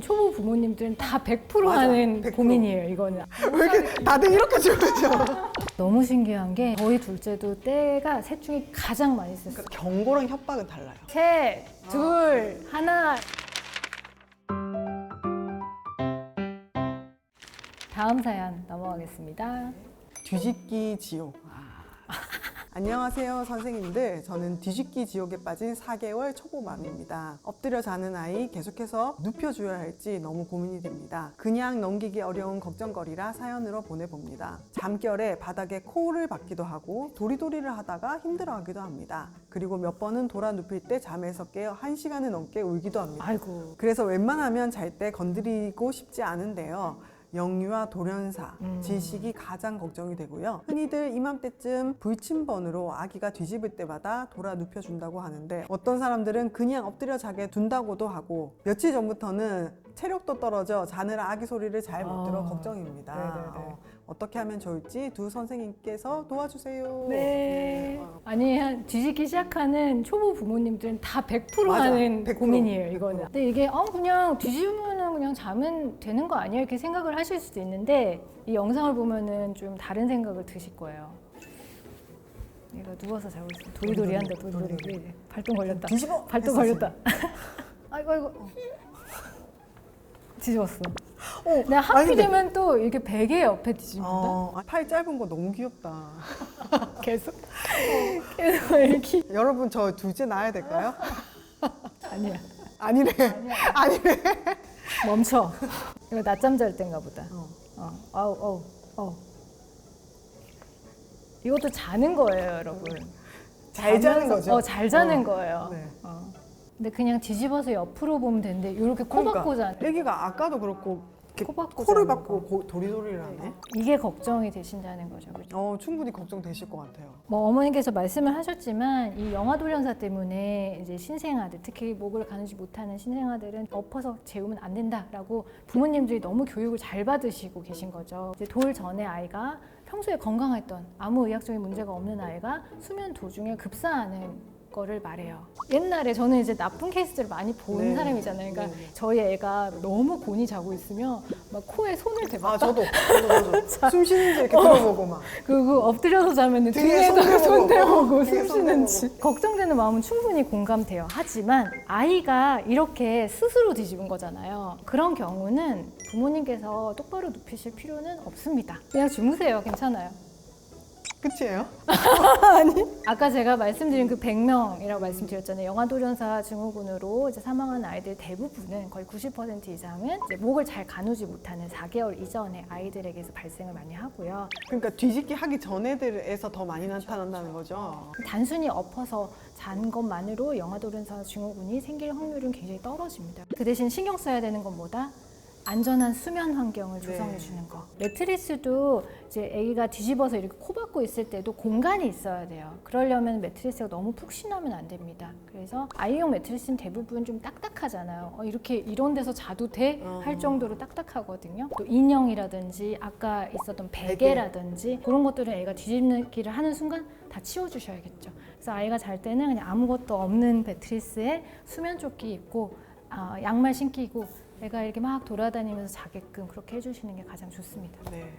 초보 부모님들은 다 100% 맞아, 하는 100%. 고민이에요, 이거는. 왜 이렇게 다들 이렇게 주무죠? 너무 신기한 게 저희 둘째도 때가 셋 중에 가장 많이 썼어요. 경고랑 협박은 달라요. 셋, 둘, 하나. 다음 사연 넘어가겠습니다. 뒤집기 지옥. 안녕하세요 선생님들, 저는 뒤집기 지옥에 빠진 4개월 초보맘입니다. 엎드려 자는 아이 계속해서 눕혀줘야 할지 너무 고민이 됩니다. 그냥 넘기기 어려운 걱정거리라 사연으로 보내봅니다. 잠결에 바닥에 코를 박기도 하고 도리도리를 하다가 힘들어하기도 합니다. 그리고 몇 번은 돌아 눕힐 때 잠에서 깨어 1시간을 넘게 울기도 합니다. 아이고. 그래서 웬만하면 잘 때 건드리고 싶지 않은데요. 영유아 돌연사, 질식이 가장 걱정이 되고요. 흔히들 이맘때쯤 불침번으로 아기가 뒤집을 때마다 돌아 눕혀준다고 하는데, 어떤 사람들은 그냥 엎드려 자게 둔다고도 하고, 며칠 전부터는 체력도 떨어져 자느라 아기 소리를 잘 못 들어 걱정입니다. 네네네. 어떻게 하면 좋을지 두 선생님께서 도와주세요. 네. 아니, 뒤집기 시작하는 초보 부모님들은 다 100% 맞아, 하는 100%. 고민이에요, 이거는. 근데 이게 그냥 뒤집으면 그냥 자면 되는 거 아니야? 이렇게 생각을 하실 수도 있는데, 이 영상을 보면은 좀 다른 생각을 드실 거예요. 얘가 누워서 자고 있어. 도리도리 한다, 도리도리. 발동 걸렸다. 뒤집어! 발동 했었어요. 걸렸다. 아이고. 뒤집었어. 내가 하필이면 또 이렇게 베개 옆에 뒤집는다? 팔 짧은 거 너무 귀엽다. 계속 이렇게. 여러분, 저 둘째 낳아야 될까요? 아니야. 아니래. 아니래. 멈춰. 이거 낮잠 잘 때인가 보다. 아우. 이것도 자는 거예요, 여러분. 잘 자는 자면서- 거죠? 잘 자는 거예요. 네. 근데 그냥 뒤집어서 옆으로 보면 되는데 이렇게 코 박고 자는. 애기가 아까도 그렇고 이렇게 코 박고 코를 자는 박고 도리도리를 하네. 이게 걱정이 되신다는 거죠, 그죠? 충분히 걱정되실 것 같아요. 뭐 어머니께서 말씀을 하셨지만 이 영아 돌연사 때문에 이제 신생아들, 특히 목을 가누지 못하는 신생아들은 엎어서 재우면 안 된다라고 부모님들이 너무 교육을 잘 받으시고 계신 거죠. 이제 돌 전에 아이가 평소에 건강했던 아무 의학적인 문제가 없는 아이가 수면 도중에 급사하는 거를 말해요. 옛날에 저는 이제 나쁜 케이스들을 많이 본 네. 사람이잖아요. 그러니까 네. 저희 애가 너무 곤히 자고 있으면 막 코에 손을 대봤다. 저도. 숨 쉬는지 이렇게 들어보고 막. 그리고 엎드려서 자면 등에 등에다가 손 손 대보고. 대보고 등에 숨 손 쉬는지 걱정되는 마음은 충분히 공감돼요. 하지만 아이가 이렇게 스스로 뒤집은 거잖아요. 그런 경우는 부모님께서 똑바로 눕히실 필요는 없습니다. 그냥 주무세요. 괜찮아요. 끝이에요? 아니, 아까 제가 말씀드린 그 100명이라고 말씀드렸잖아요. 영아 돌연사 증후군으로 이제 사망한 아이들 대부분은 거의 90% 이상은 이제 목을 잘 가누지 못하는 4개월 이전의 아이들에게서 발생을 많이 하고요. 그러니까 뒤집기 하기 전 애들에서 더 많이 나타난다는 거죠. 단순히 엎어서 잔 것만으로 영아 돌연사 증후군이 생길 확률은 굉장히 떨어집니다. 그 대신 신경 써야 되는 건 뭐다? 안전한 수면 환경을 조성해 주는 거. 매트리스도 이제 아기가 뒤집어서 이렇게 코 박고 있을 때도 공간이 있어야 돼요. 그러려면 매트리스가 너무 푹신하면 안 됩니다. 그래서 아이용 매트리스는 대부분 좀 딱딱하잖아요. 이렇게 이런 데서 자도 돼? 할 정도로 딱딱하거든요. 또 인형이라든지 아까 있었던 베개라든지 그런 것들은 애가 뒤집기를 하는 순간 다 치워주셔야겠죠. 그래서 아이가 잘 때는 그냥 아무것도 없는 매트리스에 수면 조끼 입고 양말 신기고 애가 이렇게 막 돌아다니면서 자게끔 그렇게 해주시는 게 가장 좋습니다. 네.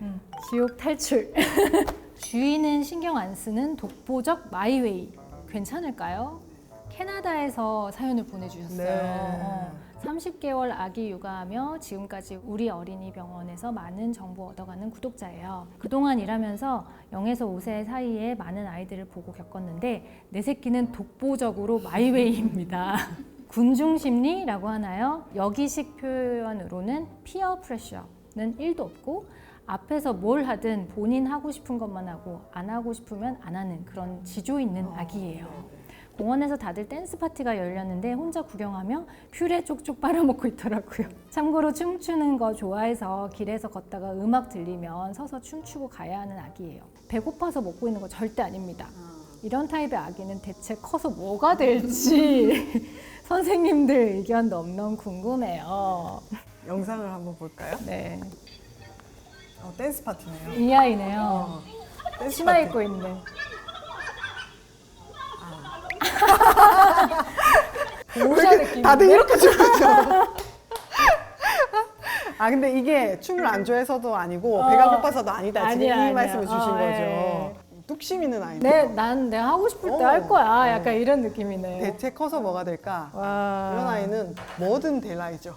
지옥 탈출. 주인은 신경 안 쓰는 독보적 마이웨이. 괜찮을까요? 캐나다에서 사연을 보내주셨어요. 네. 30개월 아기 육아하며 지금까지 우리 어린이 병원에서 많은 정보 얻어가는 구독자예요. 그동안 일하면서 0에서 5세 사이에 많은 아이들을 보고 겪었는데 내 새끼는 독보적으로 마이웨이입니다. 군중심리라고 하나요? 여기식 표현으로는 피어 프레셔는 1도 없고 앞에서 뭘 하든 본인 하고 싶은 것만 하고 안 하고 싶으면 안 하는 그런 지조 있는 아기예요. 공원에서 다들 댄스 파티가 열렸는데 혼자 구경하며 퓨레 쪽쪽 빨아먹고 있더라고요. 참고로 춤추는 거 좋아해서 길에서 걷다가 음악 들리면 서서 춤추고 가야 하는 아기예요. 배고파서 먹고 있는 거 절대 아닙니다. 이런 타입의 아기는 대체 커서 뭐가 될지 선생님들 의견 너무너무 궁금해요. 영상을 한번 볼까요? 네, 댄스 파티네요. 이 아이네요. 댄스 치마 파티. 입고 있네. 보호자 느낌. 다들 이렇게 주무죠. 아 근데 이게 춤을 안 좋아해서도 아니고 배가 고파서도 아니다. 지금 이 아니야. 말씀을 주신 거죠. 예. 뚝심 있는 아이들. 난 내가 하고 싶을 때 할 거야. 약간 이런 느낌이네. 대체 커서 뭐가 될까? 와. 이런 아이는 뭐든 될 아이죠.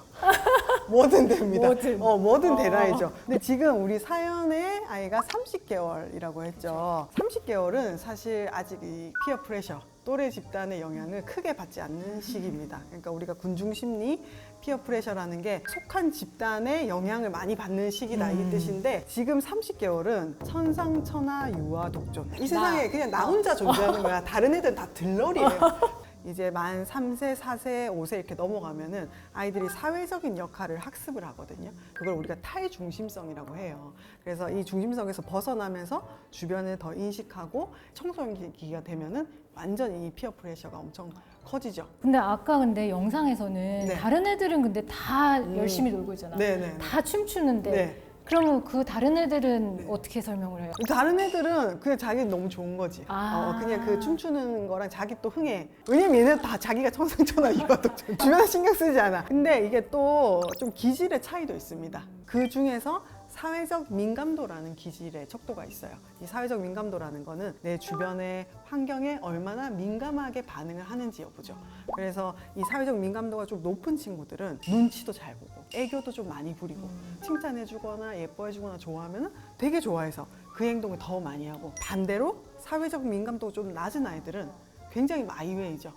뭐든 됩니다. 뭐든 될 아이죠. 근데 지금 우리 사연의 아이가 30개월이라고 했죠. 30개월은 사실 아직 이 피어 프레셔, 또래 집단의 영향을 크게 받지 않는 시기입니다. 그러니까 우리가 군중 심리, 피어 프레셔라는 게 속한 집단의 영향을 많이 받는 시기다 이 뜻인데 지금 30개월은 천상천하 유아 독존. 이 세상에 그냥 나 혼자 존재하는 거야. 다른 애들은 다 들러리예요. 이제 만 3세, 4세, 5세 이렇게 넘어가면은 아이들이 사회적인 역할을 학습을 하거든요. 그걸 우리가 탈중심성이라고 해요. 그래서 이 중심성에서 벗어나면서 주변을 더 인식하고 청소년기가 되면은 완전 이 피어 프레셔가 엄청 커지죠. 근데 아까 영상에서는 네. 다른 애들은 근데 다 열심히 놀고 있잖아. 네네. 다 춤추는데. 네. 그러면 그 다른 애들은 어떻게 설명을 해요? 다른 애들은 그냥 자기 너무 좋은 거지. 아. 그냥 그 춤추는 거랑 자기 또 흥해. 왜냐면 얘네들 다 자기가 천상천하 유아독존. 주변에 신경 쓰지 않아. 근데 이게 또 좀 기질의 차이도 있습니다. 그 중에서 사회적 민감도라는 기질의 척도가 있어요. 이 사회적 민감도라는 거는 내 주변의 환경에 얼마나 민감하게 반응을 하는지 여부죠. 그래서 이 사회적 민감도가 좀 높은 친구들은 눈치도 잘 보고 애교도 좀 많이 부리고 칭찬해주거나 예뻐해주거나 좋아하면 되게 좋아해서 그 행동을 더 많이 하고, 반대로 사회적 민감도가 좀 낮은 아이들은 굉장히 마이웨이죠.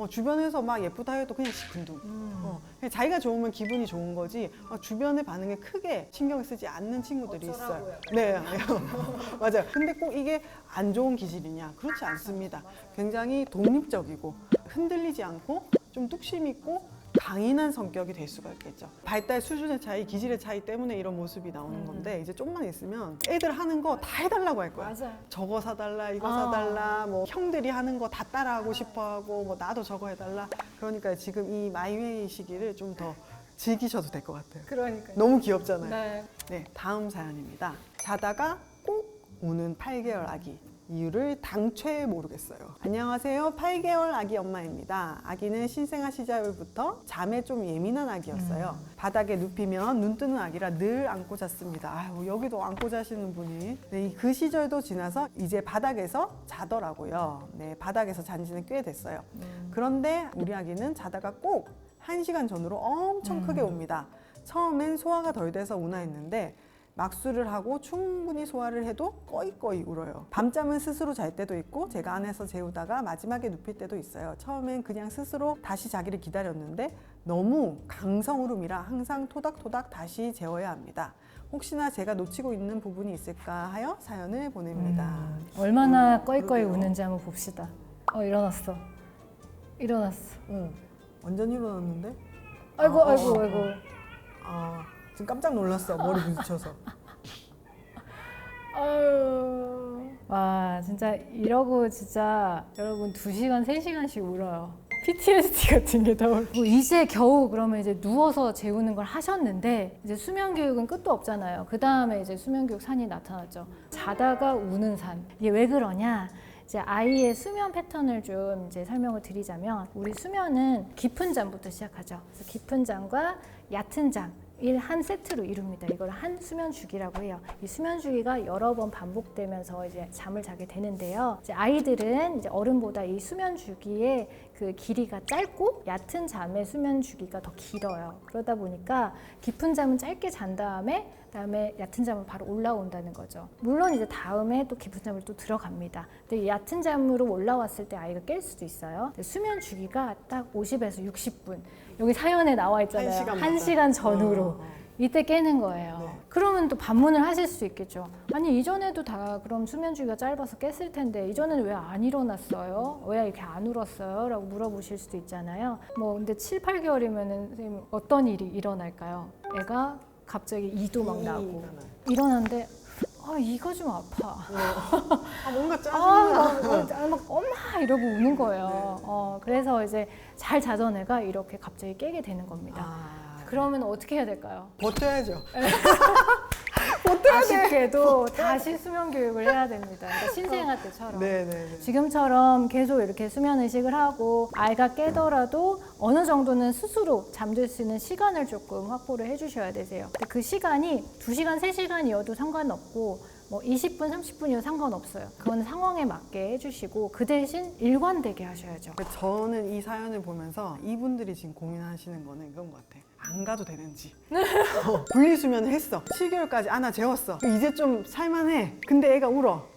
주변에서 막 예쁘다 해도 그냥 시큰둥. 그냥 자기가 좋으면 기분이 좋은 거지 주변의 반응에 크게 신경 쓰지 않는 친구들이 있어요. 네, 맞아요. 근데 꼭 이게 안 좋은 기질이냐? 그렇지 않습니다. 굉장히 독립적이고 흔들리지 않고 좀 뚝심 있고 강인한 성격이 될 수가 있겠죠. 발달 수준의 차이, 기질의 차이 때문에 이런 모습이 나오는 건데 이제 좀만 있으면 애들 하는 거 다 해달라고 할 거야. 맞아요. 저거 사달라, 이거 사달라, 뭐 형들이 하는 거 다 따라하고 싶어하고 뭐 나도 저거 해달라. 그러니까 지금 이 마이웨이 시기를 좀 더 즐기셔도 될 것 같아요. 그러니까요. 너무 귀엽잖아요. 네. 네, 다음 사연입니다. 자다가 꼭 우는 8개월 아기. 이유를 당최 모르겠어요. 안녕하세요. 8개월 아기 엄마입니다. 아기는 신생아 시절부터 잠에 좀 예민한 아기였어요. 바닥에 눕히면 눈 뜨는 아기라 늘 안고 잤습니다. 아유, 여기도 안고 자시는 분이. 네, 그 시절도 지나서 이제 바닥에서 자더라고요. 네, 바닥에서 잔 지는 꽤 됐어요. 그런데 우리 아기는 자다가 꼭 1시간 전으로 엄청 크게 웁니다. 처음엔 소화가 덜 돼서 우나 했는데 막수를 하고 충분히 소화를 해도 꺼이꺼이 울어요. 밤잠은 스스로 잘 때도 있고 제가 안에서 재우다가 마지막에 눕힐 때도 있어요. 처음엔 그냥 스스로 다시 자기를 기다렸는데 너무 강성 울음이라 항상 토닥토닥 다시 재워야 합니다. 혹시나 제가 놓치고 있는 부분이 있을까 하여 사연을 보냅니다. 얼마나 꺼이꺼이 그러게요. 우는지 한번 봅시다. 일어났어. 일어났어. 완전 일어났는데? 아이고. 지금 깜짝 놀랐어. 머리 부딪혀서. 아유. 와, 진짜 이러고 진짜 여러분 2시간, 3시간씩 울어요. PTSD 같은 게 떠오르고 이제 겨우 그러면 이제 누워서 재우는 걸 하셨는데 이제 수면 교육은 끝도 없잖아요. 그 다음에 이제 수면 교육 산이 나타났죠. 자다가 우는 산. 이게 왜 그러냐? 이제 아이의 수면 패턴을 좀 이제 설명을 드리자면 우리 수면은 깊은 잠부터 시작하죠. 그래서 깊은 잠과 얕은 잠. 한 세트로 이룹니다. 이걸 한 수면 주기라고 해요. 이 수면 주기가 여러 번 반복되면서 이제 잠을 자게 되는데요. 이제 아이들은 이제 어른보다 이 수면 주기의 그 길이가 짧고 얕은 잠의 수면 주기가 더 길어요. 그러다 보니까 깊은 잠은 짧게 잔 다음에 그다음에 얕은 잠은 바로 올라온다는 거죠. 물론 이제 다음에 또 깊은 잠을 또 들어갑니다. 근데 얕은 잠으로 올라왔을 때 아이가 깰 수도 있어요. 수면 주기가 딱 50에서 60분. 여기 사연에 나와 있잖아요. 1시간 전후로. 이때 깨는 거예요. 네. 그러면 또 반문을 하실 수 있겠죠. 아니 이전에도 다 그럼 수면 주기가 짧아서 깼을 텐데 이전에는 왜 안 일어났어요? 왜 이렇게 안 울었어요? 라고 물어보실 수도 있잖아요. 뭐 근데 7, 8개월이면은 선생님 어떤 일이 일어날까요? 애가 갑자기 이도 막 나고 일어났는데 이가 좀 아파. 뭔가 짜증나. 막 엄마 이러고 우는 거예요. 그래서 이제 잘 자던 애가 이렇게 갑자기 깨게 되는 겁니다. 그러면 어떻게 해야 될까요? 버텨야죠. 아쉽게도 다시 수면 교육을 해야 됩니다. 그러니까 신생아 때처럼. 네네네. 지금처럼 계속 이렇게 수면 의식을 하고 아이가 깨더라도 어느 정도는 스스로 잠들 수 있는 시간을 조금 확보를 해주셔야 되세요. 근데 그 시간이 2시간, 3시간이어도 상관없고 뭐 20분, 30분이어도 상관없어요. 그건 상황에 맞게 해주시고 그 대신 일관되게 하셔야죠. 저는 이 사연을 보면서 이분들이 지금 고민하시는 거는 이건 것 같아. 안 가도 되는지. 분리수면을 했어. 7개월까지 안아 재웠어. 이제 좀 살만해. 근데 애가 울어.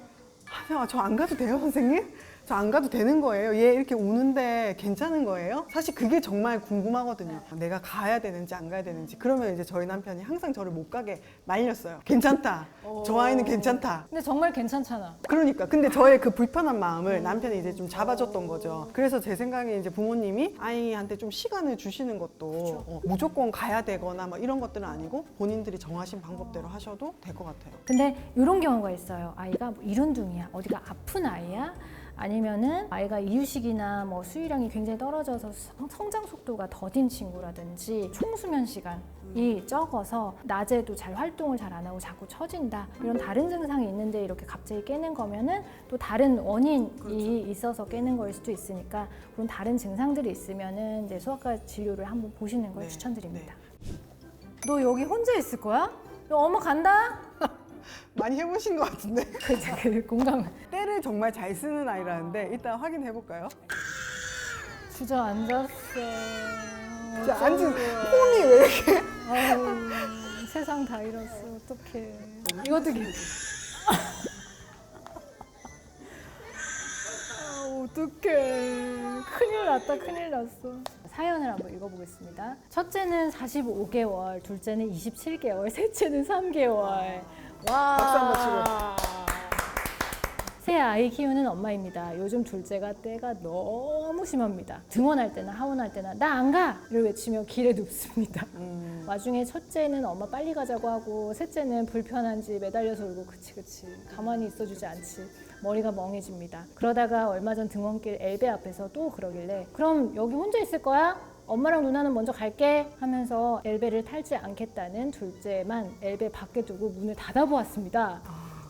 저 안 가도 돼요, 선생님? 저 안 가도 되는 거예요? 얘 이렇게 우는데 괜찮은 거예요? 사실 그게 정말 궁금하거든요. 내가 가야 되는지 안 가야 되는지. 그러면 이제 저희 남편이 항상 저를 못 가게 말렸어요. 괜찮다. 저 아이는 괜찮다. 근데 정말 괜찮잖아. 그러니까 근데 저의 그 불편한 마음을 남편이 이제 좀 잡아줬던 거죠. 그래서 제 생각에 이제 부모님이 아이한테 좀 시간을 주시는 것도 무조건 가야 되거나 뭐 이런 것들은 아니고 본인들이 정하신 방법대로 하셔도 될 것 같아요. 근데 이런 경우가 있어요. 아이가 뭐 이른둥이야. 어디가 아픈 아이야? 아니면은 아이가 이유식이나 뭐 수유량이 굉장히 떨어져서 성장 속도가 더딘 친구라든지 총수면 시간이 적어서 낮에도 잘 활동을 잘 안 하고 자꾸 처진다 이런 다른 증상이 있는데 이렇게 갑자기 깨는 거면은 또 다른 원인이 있어서 깨는 거일 수도 있으니까 그런 다른 증상들이 있으면은 이제 소아과 진료를 한번 보시는 걸 네. 추천드립니다. 너 여기 혼자 있을 거야? 너 엄마 간다? 많이 해보신 것 같은데. 그 공감. 때를 정말 잘 쓰는 아이라는데 이따 확인해 볼까요? 주저앉았어. 진짜 앉은 폼이 왜 이렇게? 아유, 세상 다 잃었어. 어떡해. 이것도 어떡해. 큰일 났다, 큰일 났어. 사연을 한번 읽어보겠습니다. 첫째는 45개월, 둘째는 27개월, 셋째는 3개월. 와. 박수 한번 새 아이 키우는 엄마입니다. 요즘 둘째가 때가 너무 심합니다. 등원할 때나 하원할 때나 나 안 가!를 외치며 길에 눕습니다. 와중에 첫째는 엄마 빨리 가자고 하고 셋째는 불편한지 매달려서 울고 그치 가만히 있어주지 않지. 머리가 멍해집니다. 그러다가 얼마 전 등원길 엘베 앞에서 또 그러길래 그럼 여기 혼자 있을 거야? 엄마랑 누나는 먼저 갈게 하면서 엘베를 탈지 않겠다는 둘째만 엘베 밖에 두고 문을 닫아보았습니다.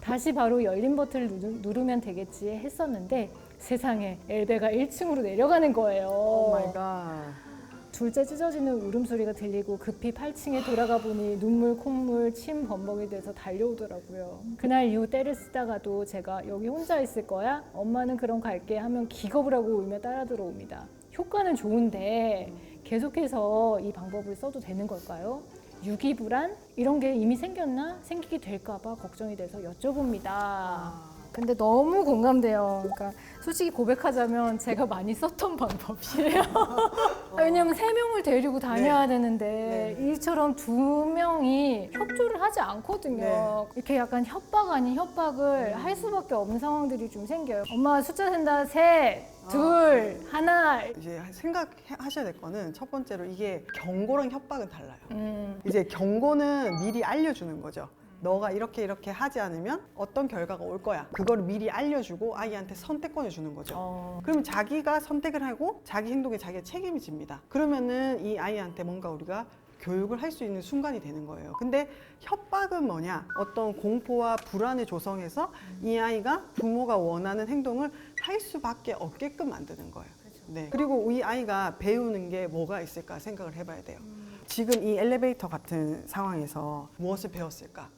다시 바로 열린 버튼을 누르면 되겠지 했었는데 세상에 엘베가 1층으로 내려가는 거예요. 오 마이 갓. 둘째 찢어지는 울음소리가 들리고 급히 8층에 돌아가 보니 눈물, 콧물, 침 범벅이 돼서 달려오더라고요. 그날 이후 때를 쓰다가도 제가 여기 혼자 있을 거야? 엄마는 그럼 갈게 하면 기겁을 하고 울며 따라 들어옵니다. 효과는 좋은데 계속해서 이 방법을 써도 되는 걸까요? 유기불안? 이런 게 이미 생겼나? 생기게 될까 봐 걱정이 돼서 여쭤봅니다. 근데 너무 공감돼요. 그러니까 솔직히 고백하자면 제가 많이 썼던 방법이에요. 왜냐면 3명을 데리고 다녀야 되는데 이처럼 2명이 협조를 하지 않거든요. 이렇게 약간 협박 아닌 협박을 할 수밖에 없는 상황들이 좀 생겨요. 엄마 숫자 센다. 3, 2, 1. 이제 생각하셔야 될 거는 첫 번째로 이게 경고랑 협박은 달라요. 이제 경고는 미리 알려주는 거죠. 너가 이렇게 하지 않으면 어떤 결과가 올 거야. 그거를 미리 알려주고 아이한테 선택권을 주는 거죠. 그러면 자기가 선택을 하고 자기 행동에 자기가 책임이 집니다. 그러면은 이 아이한테 뭔가 우리가 교육을 할 수 있는 순간이 되는 거예요. 근데 협박은 뭐냐? 어떤 공포와 불안을 조성해서 이 아이가 부모가 원하는 행동을 할 수밖에 없게끔 만드는 거예요. 네. 그리고 이 아이가 배우는 게 뭐가 있을까 생각을 해봐야 돼요. 지금 이 엘리베이터 같은 상황에서 무엇을 배웠을까?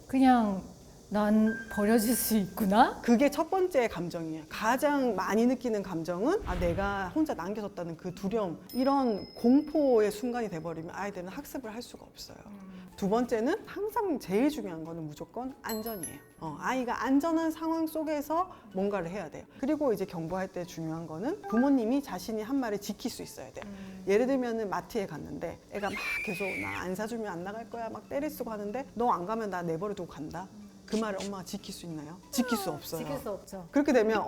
그냥 난 버려질 수 있구나? 그게 첫 번째 감정이에요. 가장 많이 느끼는 감정은 내가 혼자 남겨졌다는 그 두려움, 이런 공포의 순간이 돼버리면 아이들은 학습을 할 수가 없어요. 두 번째는 항상 제일 중요한 거는 무조건 안전이에요. 아이가 안전한 상황 속에서 뭔가를 해야 돼요. 그리고 이제 경보할 때 중요한 거는 부모님이 자신이 한 말을 지킬 수 있어야 돼요. 예를 들면 마트에 갔는데 애가 막 계속 나 안 사주면 안 나갈 거야 막 때를 쓰고 하는데 너 안 가면 나 내버려두고 간다. 그 말을 엄마가 지킬 수 있나요? 지킬 수 없어요. 지킬 수 없죠. 그렇게 되면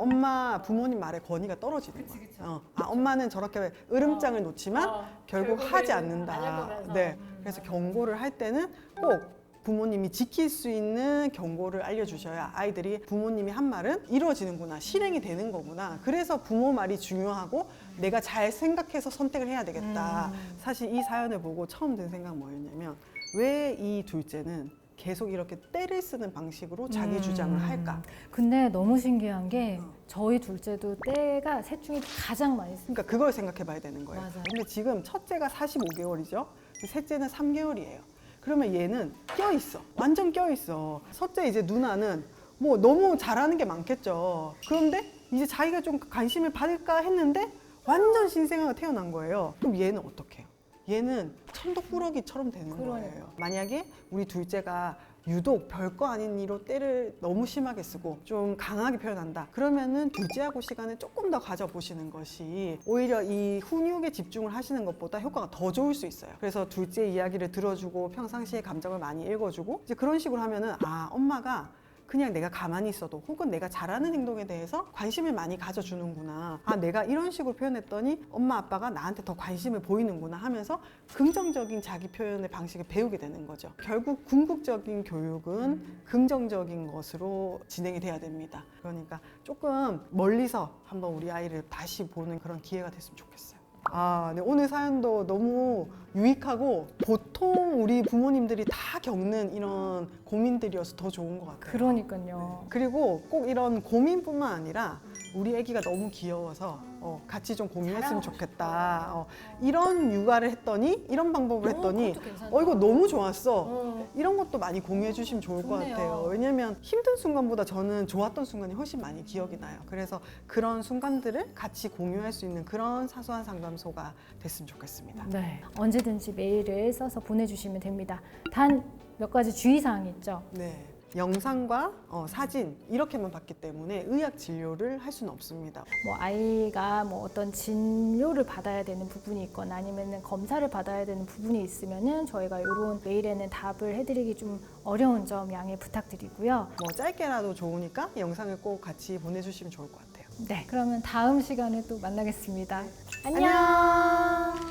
부모님 말에 권위가 떨어지는 거예요. 엄마는 저렇게 으름장을 놓지만 결국 하지 않는다. 네. 그래서 경고를 할 때는 꼭 부모님이 지킬 수 있는 경고를 알려주셔야 아이들이 부모님이 한 말은 이루어지는구나, 실행이 되는 거구나. 그래서 부모 말이 중요하고 내가 잘 생각해서 선택을 해야 되겠다. 사실 이 사연을 보고 처음 든 생각 뭐였냐면 왜 이 둘째는 계속 이렇게 떼를 쓰는 방식으로 자기 주장을 할까? 근데 너무 신기한 게 저희 둘째도 때가 셋 중에 가장 많이 씁니다. 그러니까 그걸 생각해 봐야 되는 거예요. 맞아요. 근데 지금 첫째가 45개월이죠. 셋째는 3개월이에요. 그러면 얘는 껴있어. 완전 껴있어. 첫째 이제 누나는 뭐 너무 잘하는 게 많겠죠. 그런데 이제 자기가 좀 관심을 받을까 했는데 완전 신생아가 태어난 거예요. 그럼 얘는 어떻게 해요? 얘는 천덕꾸러기처럼 되는 거예요. 만약에 우리 둘째가 유독 별거 아닌 이로 때를 너무 심하게 쓰고 좀 강하게 표현한다. 그러면은 둘째하고 시간을 조금 더 가져보시는 것이 오히려 이 훈육에 집중을 하시는 것보다 효과가 더 좋을 수 있어요. 그래서 둘째 이야기를 들어주고 평상시에 감정을 많이 읽어주고 이제 그런 식으로 하면은 아, 엄마가 그냥 내가 가만히 있어도 혹은 내가 잘하는 행동에 대해서 관심을 많이 가져주는구나. 아, 내가 이런 식으로 표현했더니 엄마 아빠가 나한테 더 관심을 보이는구나 하면서 긍정적인 자기 표현의 방식을 배우게 되는 거죠. 결국 궁극적인 교육은 긍정적인 것으로 진행이 돼야 됩니다. 그러니까 조금 멀리서 한번 우리 아이를 다시 보는 그런 기회가 됐으면 좋겠어요. 아, 네, 오늘 사연도 너무 유익하고 보통 우리 부모님들이 다 겪는 이런 고민들이어서 더 좋은 것 같아요. 그러니까요. 그리고 꼭 이런 고민뿐만 아니라 우리 아기가 너무 귀여워서 같이 좀 공유했으면 좋겠다. 이런 육아를 했더니 이런 방법을 했더니 그것도 괜찮다. 이거 너무 좋았어. 이런 것도 많이 공유해 주시면 좋을 것 좋네요. 같아요. 왜냐면 힘든 순간보다 저는 좋았던 순간이 훨씬 많이 기억이 나요. 그래서 그런 순간들을 같이 공유할 수 있는 그런 사소한 상담소가 됐으면 좋겠습니다. 네, 언제든지 메일을 써서 보내주시면 됩니다. 단 몇 가지 주의사항이 있죠. 네. 영상과 사진 이렇게만 봤기 때문에 의학 진료를 할 수는 없습니다. 뭐 아이가 뭐 어떤 진료를 받아야 되는 부분이 있거나 아니면은 검사를 받아야 되는 부분이 있으면은 저희가 이런 메일에는 답을 해드리기 좀 어려운 점 양해 부탁드리고요. 뭐 짧게라도 좋으니까 영상을 꼭 같이 보내주시면 좋을 것 같아요. 네, 그러면 다음 시간에 또 만나겠습니다. 안녕.